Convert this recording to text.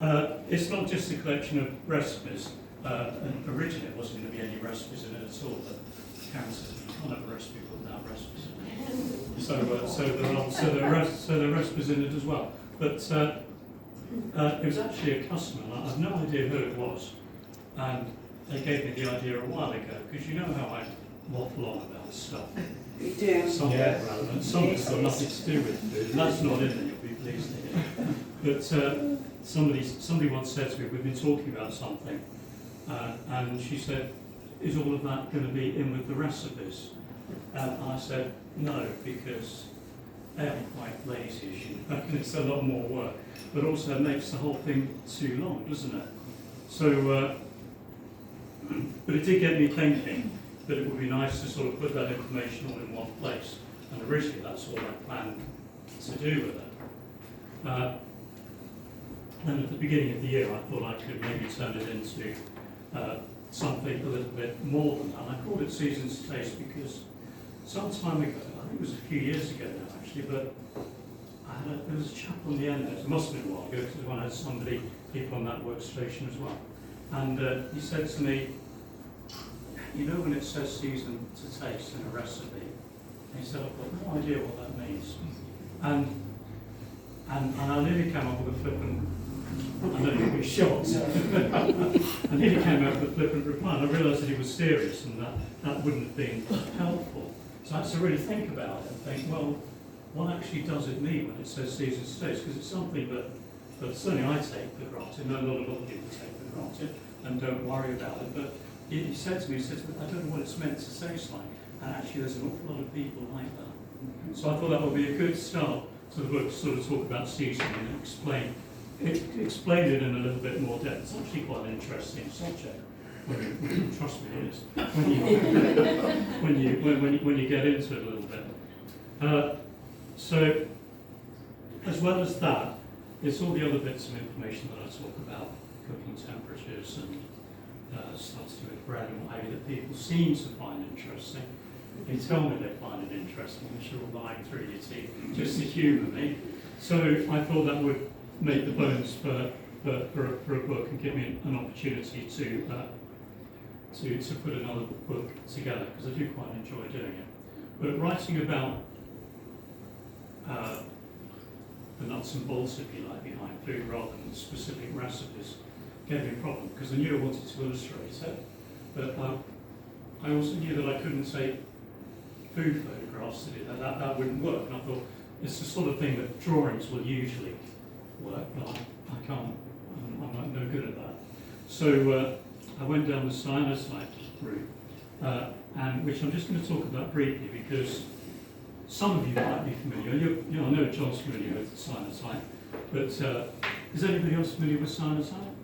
It's not just a collection of recipes. And originally it wasn't going to be any recipes in it at all, but Karen said you can't have a recipe without recipes in it. So there are recipes in it as well. But it was actually a customer, and I've no idea who it was. And they gave me the idea a while ago, because you know how I waffle on about stuff. You do. Some Yeah. relevant, some has got nothing to do with food, and that's not in there, you'll be pleased to hear. But somebody once said to me, we've been talking about something, and she said, is all of that going to be in with the recipes? And I said, no, because I'm quite lazy, as you know, and it's a lot more work, but also it makes the whole thing too long, doesn't it? So, but it did get me thinking that it would be nice to sort of put that information all in one place, and originally that's all I planned to do with it. Then at the beginning of the year I thought I could maybe turn it into something a little bit more than that. And I called it Seasons Taste because some time ago, I think it was a few years ago now actually, but there was a chap on the end there, it must have been a while ago because when I had people on that workstation as well. And he said to me, you know when it says season to taste in a recipe, and he said, I've got no idea what that means. And I nearly came up with a flippant, I know you'll be shocked, I nearly came out with a flippant reply, and I realised that he was serious and that wouldn't have been helpful. So I had to really think about it and think, well, what actually does it mean when it says season to taste? Because it's something that certainly I take for granted, and a lot of other people take for granted and don't worry about it. But he said to me, I don't know what it's meant to taste like. And actually there's an awful lot of people like that. So I thought that would be a good start to the book to sort of talk about seasoning and explain it in a little bit more depth. It's actually quite an interesting subject. Trust me, it is. When you get into it a little bit. So, as well as that, it's all the other bits of information that I talk about, cooking temperatures and stuff to do with bread and what have you, that people seem to find interesting. They tell me they find it interesting, which you're all lying through your teeth, just to humour me. So I thought that would make the bones for a book and give me an opportunity to put another book together, because I do quite enjoy doing it. But writing about the nuts and bolts, if you like, behind food rather than specific recipes gave me a problem, because I knew I wanted to illustrate it, but I also knew that I couldn't take food photographs to do that. That wouldn't work, and I thought it's the sort of thing that drawings will usually work, but I can't, I'm no good at that. So I went down the cyanotype route, and which I'm just going to talk about briefly because some of you might be familiar. I know John's familiar with cyanotype, but is anybody else familiar with cyanotype?